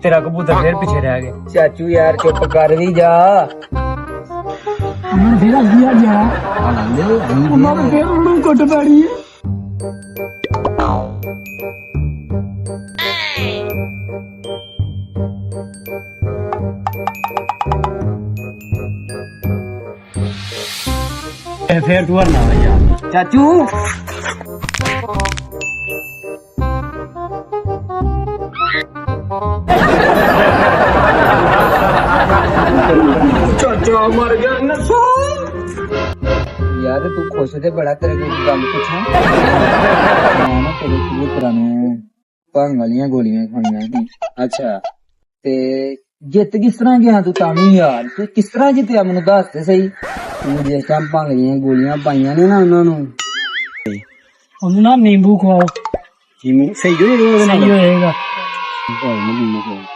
तेरा कबूतर फिर पीछे रह गया। चाचू यार चुप कर भी जा। फिर दिया जा फिर उन्होंने कुट पैड़ी है। फिर तू ना यार चाचू चाचा मर गया नसो। यार तू खुश ते बड़ा तेरे कोल गल पुछां मैं ना तेरे कबूतरां नूं भंग वालियां गोलियां खाइयां सी। अच्छा ते जित किस तरह गया तू तामी यार तू किस तरह जितया मैनू दस ते सही। तू जिस टाइम भंग दियां गोलियां पाइयां ने ना उन्हां नूं ਉਹਨੂੰ ਨਾ ਨਿੰਬੂ ਖਵਾਓ सही हो ਸਹੀ ਹੋਏਗਾ। नींबू